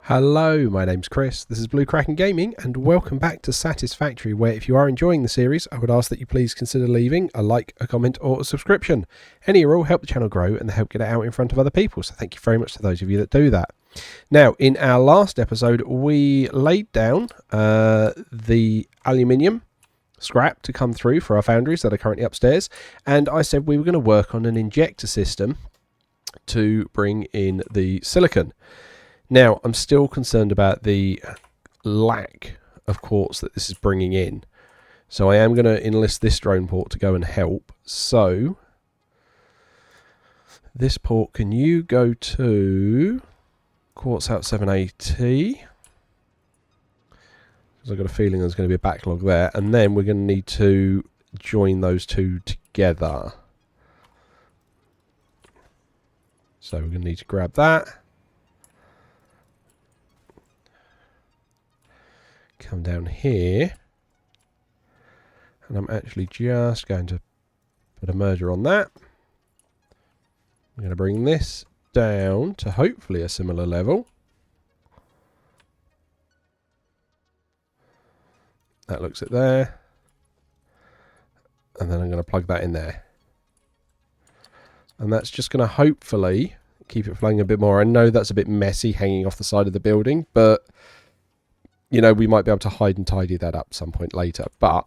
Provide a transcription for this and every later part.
Hello, my name's Chris, this is Blue Kraken Gaming, and welcome back to Satisfactory, where if you are enjoying the series, I would ask that you please consider leaving a like, a comment or a subscription. Any or all help the channel grow and help get it out in front of other people, so thank you very much to those of you that do that. Now, in our last episode, we laid down the aluminium scrap to come through for our foundries that are currently upstairs, and I said we were going to work on an injector system to bring in the silicon. Now, I'm still concerned about the lack of quartz that this is bringing in. So I am going to enlist this drone port to go and help. So, this port, can you go to quartz out 780? Because I've got a feeling there's going to be a backlog there. And then we're going to need to join those two together. So we're going to need to grab that. Come down here, and I'm actually just going to put a merger on that. I'm going to bring this down to hopefully a similar level. That looks it there, and then I'm going to plug that in there, and that's just going to hopefully keep it flowing a bit more. I know that's a bit messy hanging off the side of the building, but you know, we might be able to hide and tidy that up some point later. But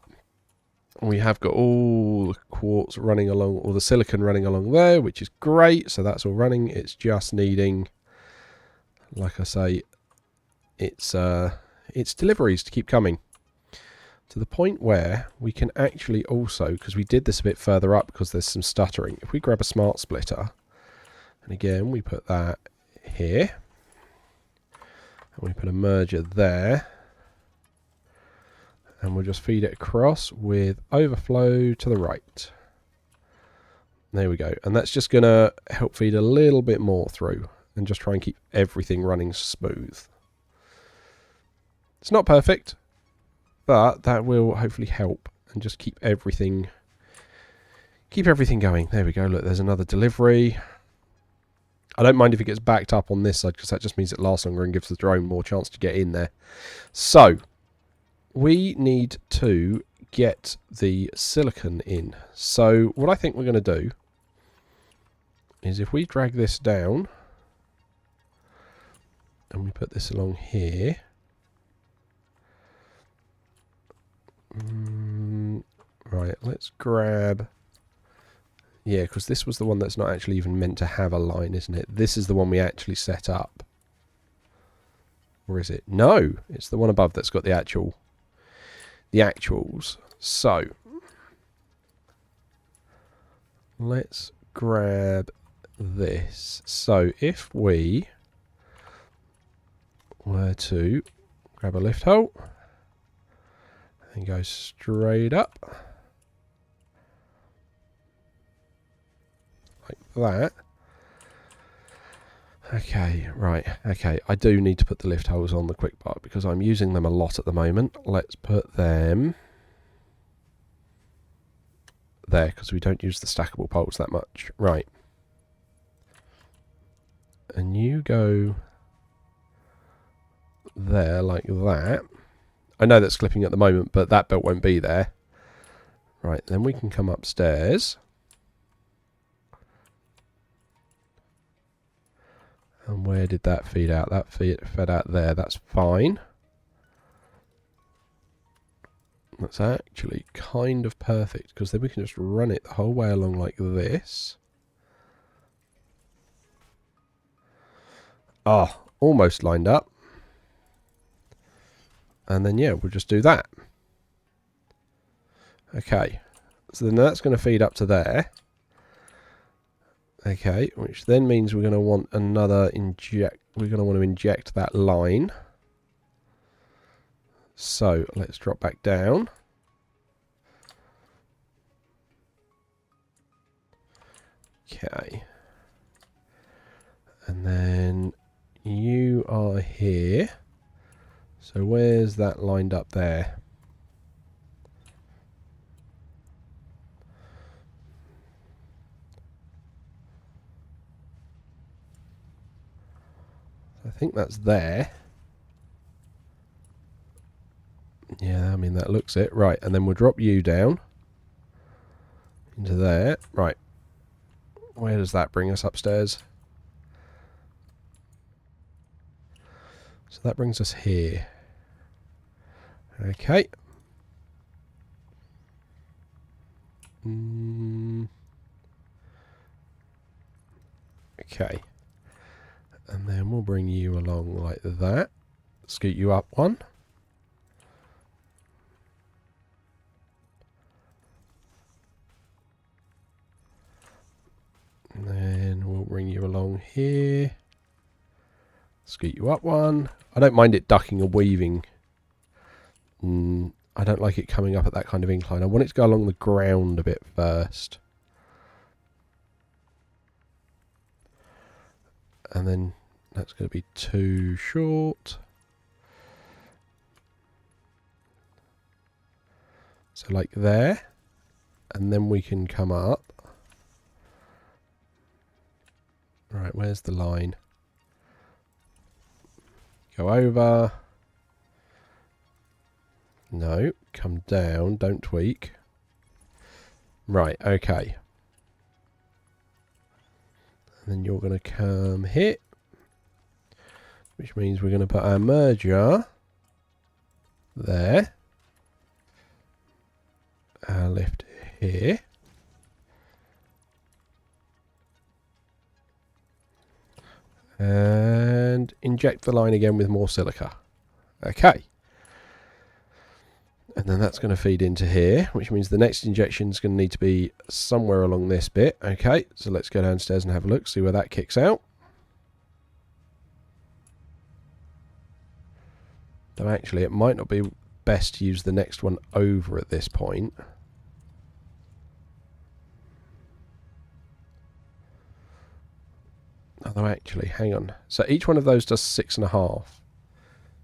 we have got all the quartz running along, all the silicon running along there, which is great. So that's all running. It's just needing, like I say, it's deliveries to keep coming. To the point where we can actually also, because we did this a bit further up because there's some stuttering. If we grab a smart splitter, and again, we put that here. And we put a merger there, and we'll just feed it across with overflow to the right. There we go, and that's just going to help feed a little bit more through and just try and keep everything running smooth. It's not perfect, but that will hopefully help and just keep everything going. There we go, look, there's another delivery. I don't mind if it gets backed up on this side because that just means it lasts longer and gives the drone more chance to get in there. So, we need to get the silicon in. So, what I think we're going to do is if we drag this down and we put this along here. Right, let's grab... Yeah, because this was the one that's not actually even meant to have a line, isn't it? This is the one we actually set up. Or is it? No, it's the one above that's got the actuals. So, let's grab this. So, if we were to grab a lift hole and go straight up, that. Okay, right, okay, I do need to put the lift holes on the quick part because I'm using them a lot at the moment. Let's put them there because we don't use the stackable poles that much. Right. And you go there like that. I know that's clipping at the moment, but that belt won't be there. Right, then we can come upstairs. And where did that feed out? That fed out there. That's fine. That's actually kind of perfect because then we can just run it the whole way along like this. Ah, almost lined up. And then, yeah, we'll just do that. Okay. So then that's going to feed up to there. Okay, which then means we're going to want another inject. We're going to want to inject that line. So let's drop back down. Okay. And then you are here. So where's that lined up there? I think that's there. that looks it. Right, and then we'll drop you down into there. Right. Where does that bring us upstairs? So that brings us here. Okay. Okay. And then we'll bring you along like that. Scoot you up one. And then we'll bring you along here. Scoot you up one. I don't mind it ducking and weaving. I don't like it coming up at that kind of incline. I want it to go along the ground a bit first. And then that's going to be too short. So like there. And then we can come up. Right, where's the line? Go over. No, come down, don't tweak. Right, okay. And then you're going to come here. Which means we're going to put our merger there. Our lift here. And inject the line again with more silica. Okay. And then that's going to feed into here, which means the next injection is going to need to be somewhere along this bit. Okay, so let's go downstairs and have a look, see where that kicks out. Though actually, it might not be best to use the next one over at this point. Although actually, hang on. So each one of those does 6.5.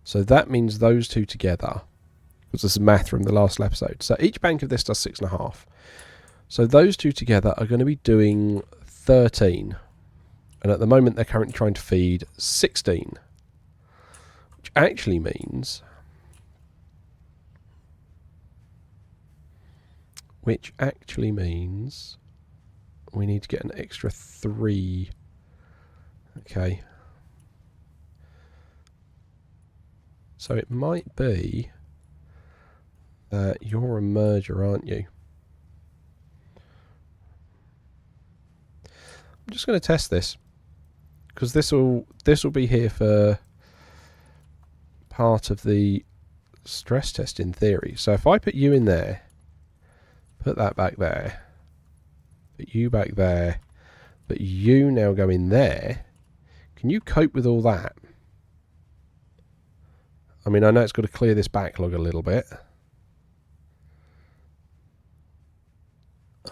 So that means those two together, because this is math from the last episode. So each bank of this does 6.5. So those two together are going to be doing 13. And at the moment, they're currently trying to feed 16. Which actually means... we need to get an extra 3... Okay. So it might be that you're a merger, aren't you? I'm just going to test this, because this will be here for part of the stress test in theory. So if I put you in there, put that back there, put you back there, but you now go in there. Can you cope with all that? I mean, I know it's got to clear this backlog a little bit.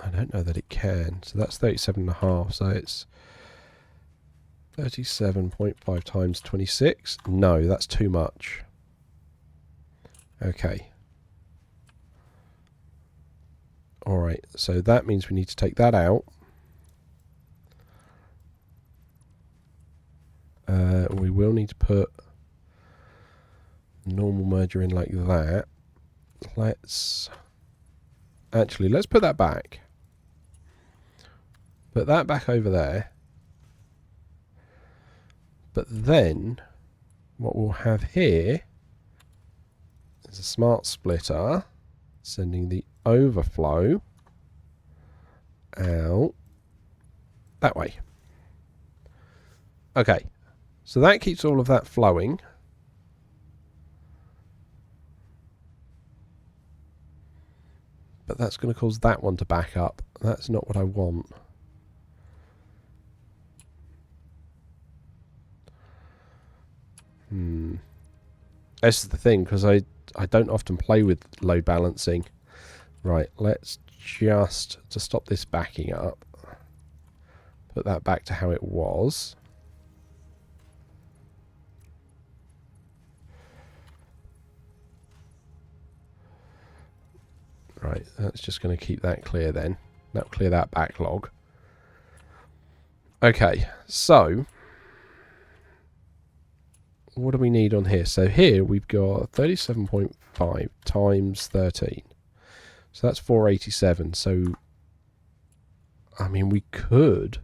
I don't know that it can. So that's 37.5. So it's 37.5 times 26. No, that's too much. Okay. Alright, so that means we need to take that out. We will need to put normal merger in like that. Let's put that back. Put that back over there. But then what we'll have here is a smart splitter sending the overflow out that way. Okay. So that keeps all of that flowing. But that's going to cause that one to back up. That's not what I want. This is the thing, because I don't often play with load balancing. Right, let's just, to stop this backing up, put that back to how it was. Right, that's just going to keep that clear then. That'll clear that backlog. Okay, so what do we need on here? So here we've got 37.5 times 13. So that's 487. So, I mean, we could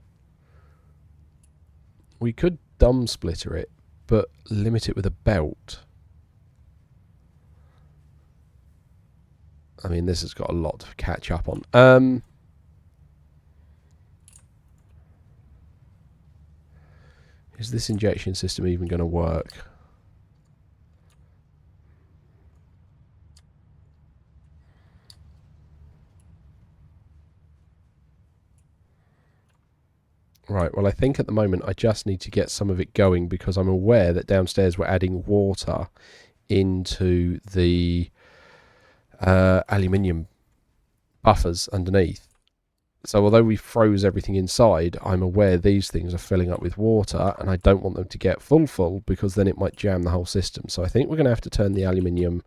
dumb splitter it, but limit it with a belt. I mean, this has got a lot to catch up on. Is this injection system even going to work? Right, well, I think at the moment I just need to get some of it going because I'm aware that downstairs we're adding water into the aluminium buffers underneath. So although we froze everything inside, I'm aware these things are filling up with water and I don't want them to get full because then it might jam the whole system. So I think we're going to have to turn the aluminium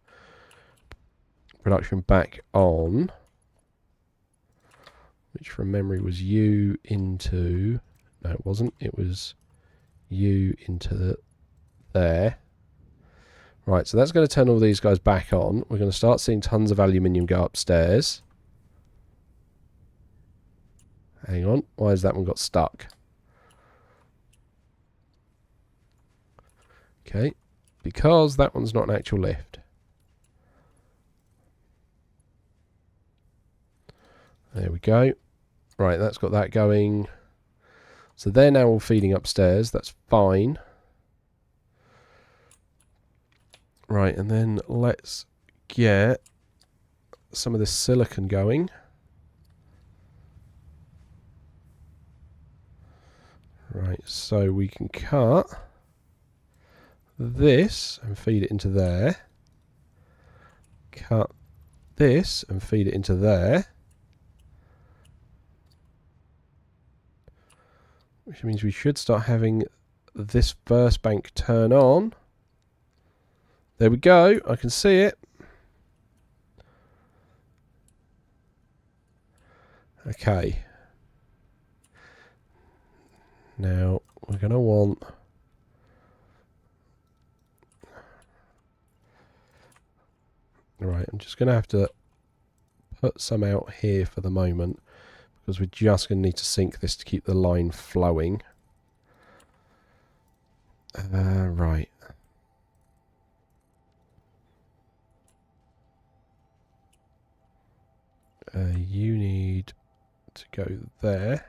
production back on, which from memory was U into... No, it wasn't. It was U into there. Right, so that's going to turn all these guys back on. We're going to start seeing tons of aluminium go upstairs. Hang on. Why has that one got stuck? Okay. Because that one's not an actual lift. There we go. Right, that's got that going. So they're now all feeding upstairs. That's fine. Right, and then let's get some of this silicon going. Right, so we can cut this and feed it into there. Cut this and feed it into there. Which means we should start having this first bank turn on. There we go. I can see it. Okay. Now we're going to want... Right, I'm just going to have to put some out here for the moment, because we're just going to need to sync this to keep the line flowing. Right. You need to go there.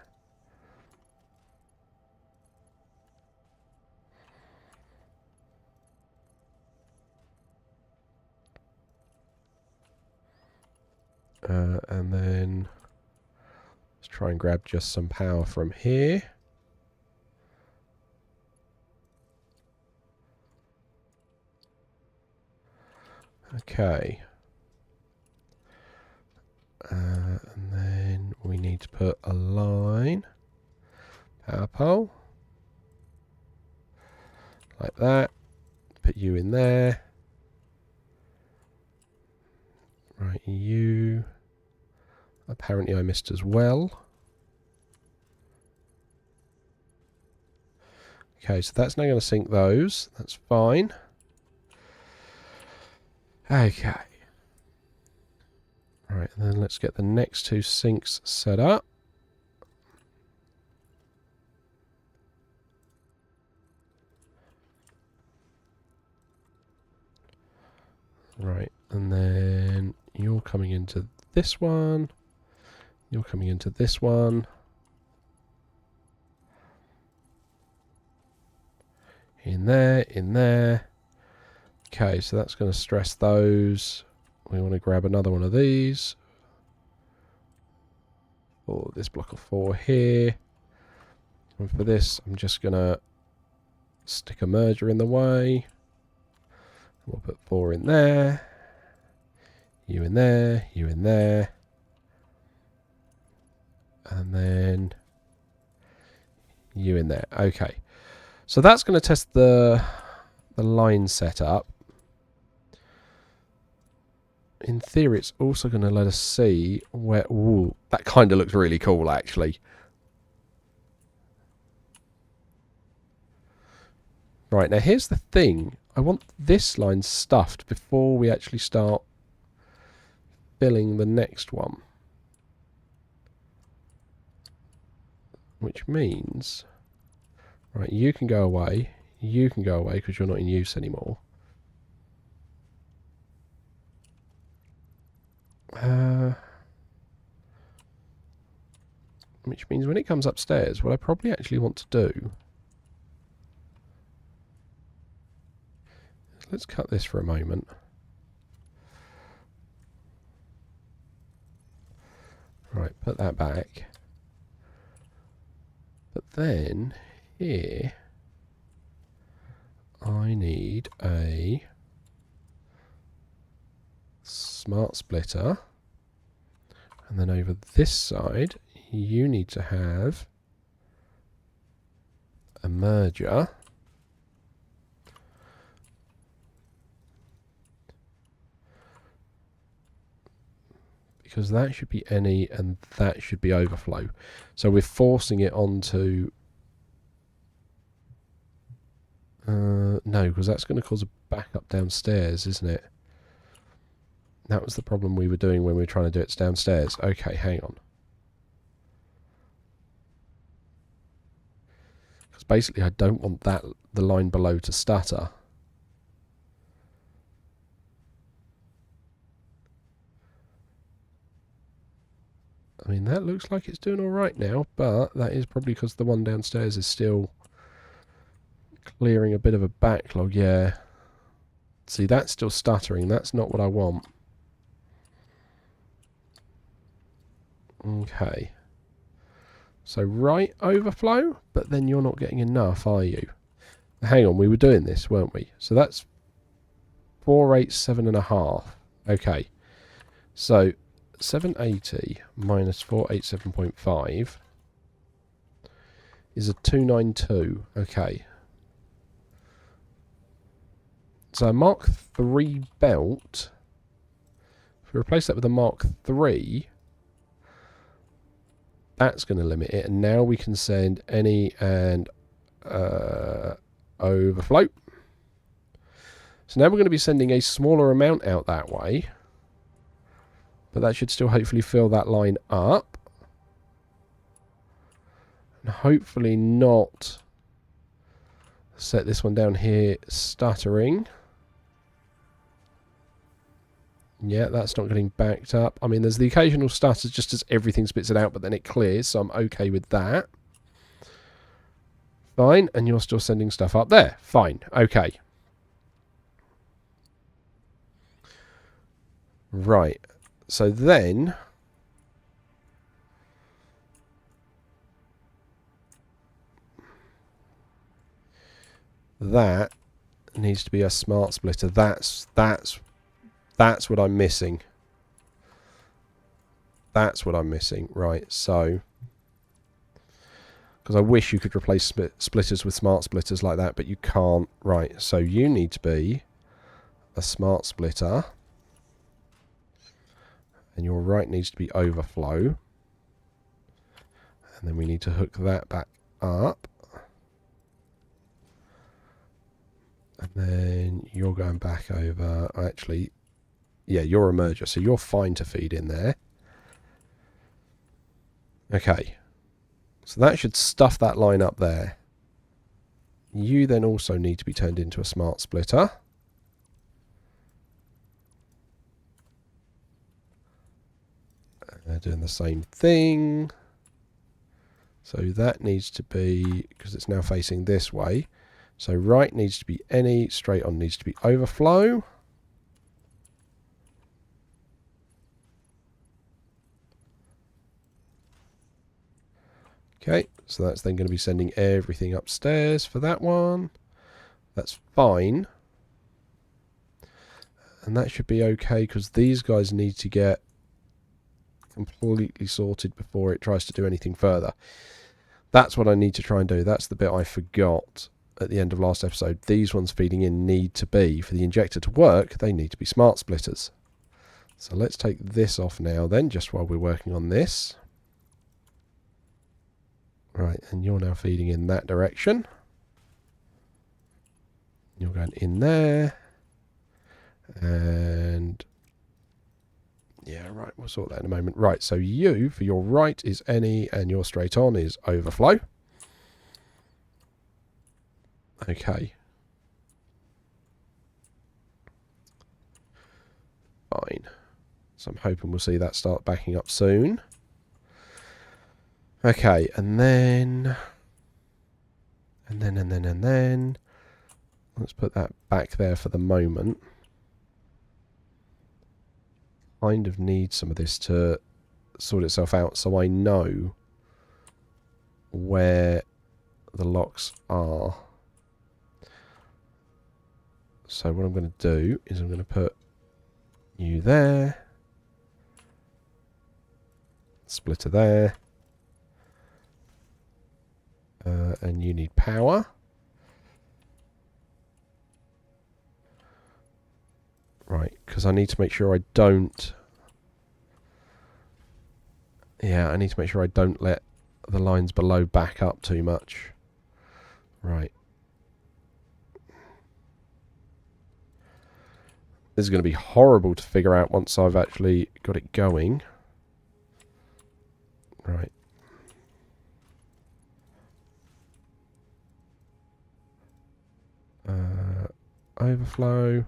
And then let's try and grab just some power from here. Okay. And then we need to put a line, power pole, like that. Put you in there. Right, you. Apparently I missed as well. Okay, so that's now going to sync those. That's fine. Okay. Right, and then let's get the next two sinks set up. Right, and then you're coming into this one. You're coming into this one. In there, in there. Okay, so that's going to stress those. We want to grab another one of these. For this block of 4 here. And for this, I'm just going to stick a merger in the way. We'll put 4 in there. You in there, you in there. And then you in there. Okay. So that's going to test the line setup. In theory, it's also going to let us see where... Ooh, that kind of looks really cool, actually. Right, now here's the thing. I want this line stuffed before we actually start filling the next one. Which means... Right, you can go away. You can go away because you're not in use anymore. Which means when it comes upstairs, what I probably actually want to do... Let's cut this for a moment. Right, put that back. But then, here, I need a smart splitter. And then over this side, you need to have a merger. Because that should be any and that should be overflow. So we're forcing it onto... no, because that's going to cause a backup downstairs, isn't it? That was the problem we were doing when we were trying to do it downstairs. Okay, hang on. Because basically I don't want the line below to stutter. I mean, that looks like it's doing all right now, but that is probably because the one downstairs is still clearing a bit of a backlog. Yeah. See, that's still stuttering. That's not what I want. Okay. So right overflow, but then you're not getting enough, are you? Hang on, we were doing this, weren't we? So that's 487.5. Okay. So 780 minus 487.5 is a 292. Okay. So a Mark III belt, if we replace that with a Mark III, that's going to limit it. And now we can send any and overflow. So now we're going to be sending a smaller amount out that way. But that should still hopefully fill that line up. And hopefully not set this one down here stuttering. Yeah, that's not getting backed up. I mean, there's the occasional stutter just as everything spits it out, but then it clears, so I'm okay with that. Fine, and you're still sending stuff up there. Fine, okay. Right. So then, that needs to be a smart splitter. That's what I'm missing. That's what I'm missing. Right, so, because I wish you could replace splitters with smart splitters like that, but you can't. Right, so you need to be a smart splitter. And your right needs to be overflow. And then we need to hook that back up. And then you're going back over. Actually, yeah, you're a merger, so you're fine to feed in there. Okay. So that should stuff that line up there. You then also need to be turned into a smart splitter. Doing the same thing. So that needs to be, because it's now facing this way. So right needs to be any, straight on needs to be overflow. Okay, so that's then going to be sending everything upstairs for that one. That's fine. And that should be okay because these guys need to get completely sorted before it tries to do anything further. That's what I need to try and do. That's the bit I forgot at the end of last episode. These ones feeding in need to be, for the injector to work, they need to be smart splitters. So let's take this off now then, just while we're working on this. Right, and you're now feeding in that direction. And in there. And yeah, right, we'll sort that in a moment. Right, so you, for your right is any, and your straight on is overflow. Okay. Fine. So I'm hoping we'll see that start backing up soon. Okay, and then... And then... Let's put that back there for the moment. Kind of need some of this to sort itself out so I know where the locks are. So what I'm going to do is I'm going to put you there. Splitter there. And you need power. Right, because I need to make sure I don't... Yeah, I need to make sure I don't let the lines below back up too much. Right. This is going to be horrible to figure out once I've actually got it going. Right. Overflow.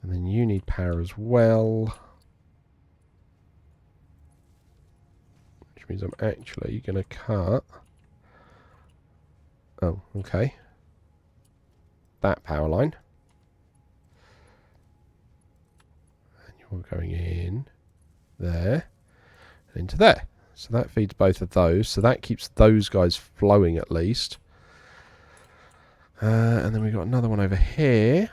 And then you need power as well. Which means I'm actually going to cut... Oh, okay. That power line. And you're going in there and into there. So that feeds both of those. So that keeps those guys flowing at least. And then we've got another one over here.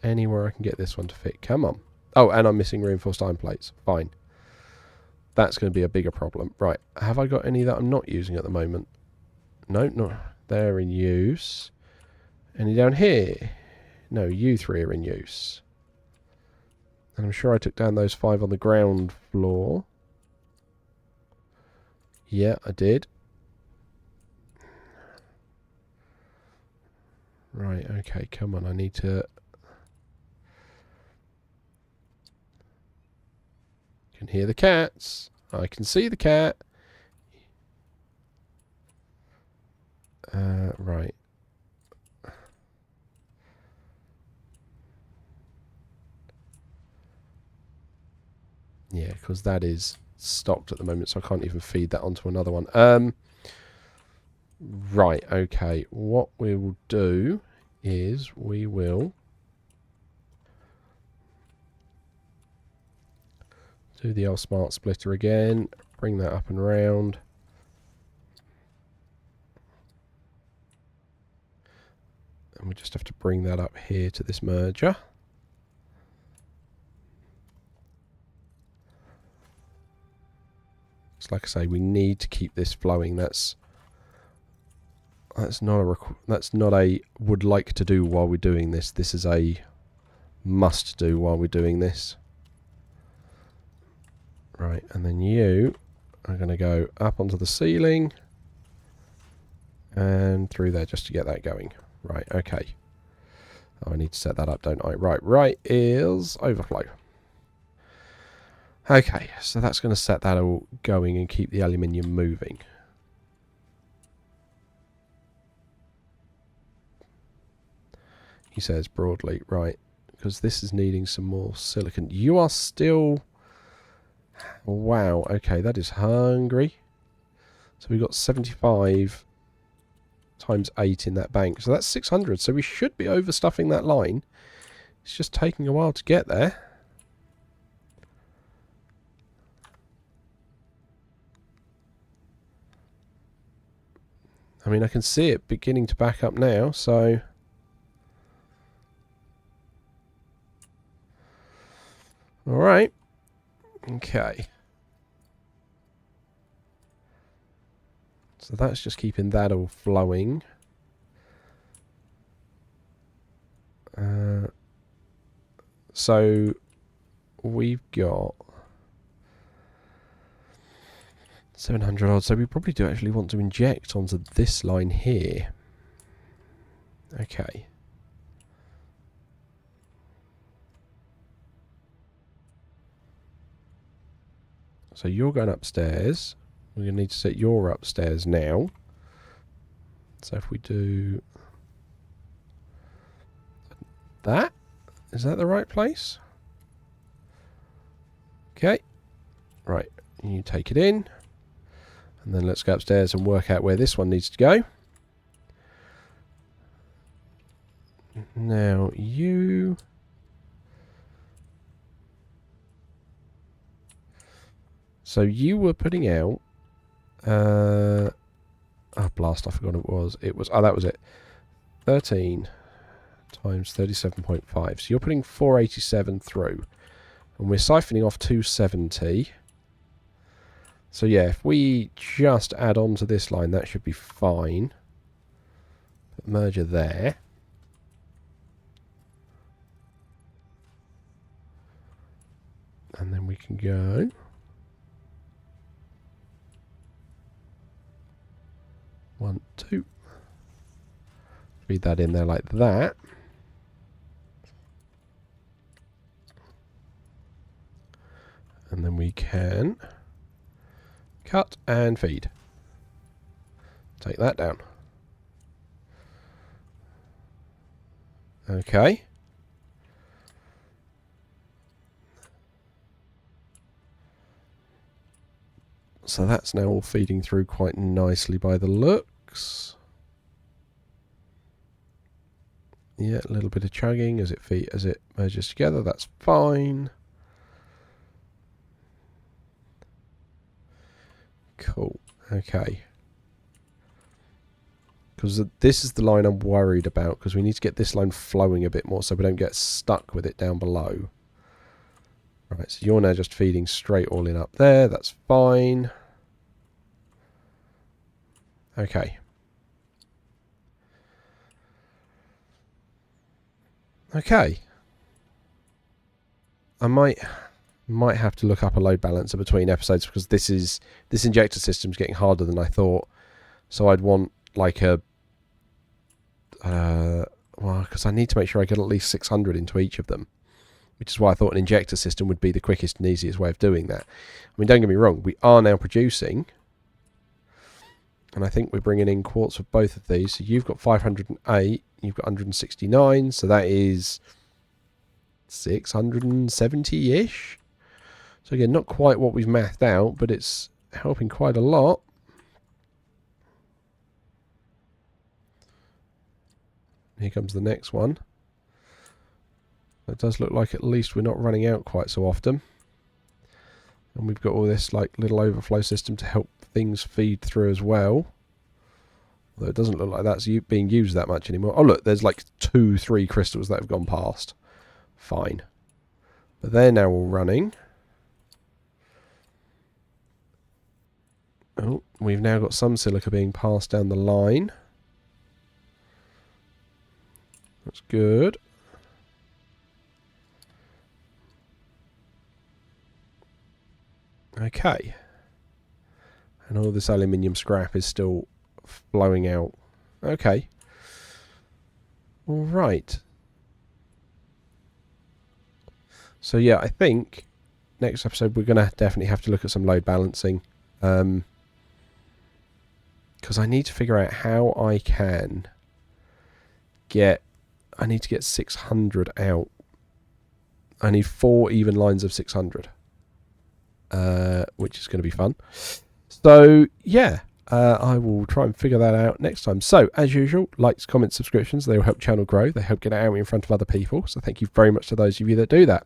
Anywhere I can get this one to fit. Come on. Oh, and I'm missing reinforced iron plates. Fine. That's going to be a bigger problem. Right. Have I got any that I'm not using at the moment? No, not. They're in use. Any down here? No, you three are in use. And I'm sure I took down those 5 on the ground floor. Yeah, I did. Right, okay, come on, I need to... Can hear the cats. I can see the cat. Right. Yeah, because that is stocked at the moment, so I can't even feed that onto another one. Right, okay. What we will do is we will do the old smart splitter again. Bring that up and round. And we just have to bring that up here to this merger. So like I say, we need to keep this flowing. That's not a would like to do while we're doing this. This is a must do while we're doing this. Right, and then you are going to go up onto the ceiling and through there just to get that going. Right, okay. Oh, I need to set that up, don't I? Right is overflow. Okay, so that's going to set that all going and keep the aluminium moving. He says broadly, right, because this is needing some more silicon. You are still... Wow, okay, that is hungry. So we've got 75 times 8 in that bank. So that's 600. So we should be overstuffing that line. It's just taking a while to get there. I mean, I can see it beginning to back up now, so... Alright. Okay. So that's just keeping that all flowing. So we've got 700 odd, so we probably do actually want to inject onto this line here. Okay. So you're going upstairs. We're going to need to set your upstairs now. So if we do that, is that the right place? Okay. Right, you take it in. And then let's go upstairs and work out where this one needs to go. Now you... So you were putting out... oh, blast, I forgot what it was. It was... Oh, that was it. 13 times 37.5. So you're putting 487 through. And we're siphoning off 270. So yeah, if we just add on to this line, that should be fine. Put merger there. And then we can go... One, two. Feed that in there like that. And then we can cut and feed. Take that down. Okay. So that's now all feeding through quite nicely by the looks. Yeah, a little bit of chugging as it merges together. That's fine. Cool. Okay. Because this is the line I'm worried about, because we need to get this line flowing a bit more so we don't get stuck with it down below. Right, so you're now just feeding straight all in up there. That's fine. Okay. Okay. I might have to look up a load balancer between episodes, because this injector system's getting harder than I thought. So I'd want like a well, because I need to make sure I get at least 600 into each of them, which is why I thought an injector system would be the quickest and easiest way of doing that. I mean, don't get me wrong, we are now producing, and I think we're bringing in quartz for both of these. So you've got 508, you've got 169, so that is 670-ish. So again, not quite what we've mathed out, but it's helping quite a lot. Here comes the next one. It does look like at least we're not running out quite so often. And we've got all this like little overflow system to help things feed through as well. Although it doesn't look like that's being used that much anymore. Oh look, there's like 2-3 crystals that have gone past. Fine. But they're now all running. Oh, we've now got some silica being passed down the line. That's good. Okay. And all this aluminium scrap is still flowing out. Okay. All right. So yeah, I think next episode we're going to definitely have to look at some load balancing. Because I need to figure out how I can get... I need to get 600 out. I need 4 even lines of 600. Which is going to be fun. So, yeah. I will try and figure that out next time. So, as usual, likes, comments, subscriptions, they will help the channel grow. They help get it out in front of other people. So thank you very much to those of you that do that.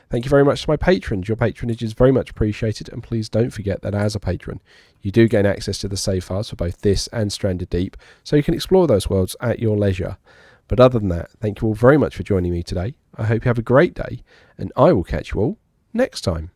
Thank you very much to my patrons. Your patronage is very much appreciated. And please don't forget that as a patron, you do gain access to the save files for both this and Stranded Deep. So you can explore those worlds at your leisure. But other than that, thank you all very much for joining me today. I hope you have a great day. And I will catch you all next time.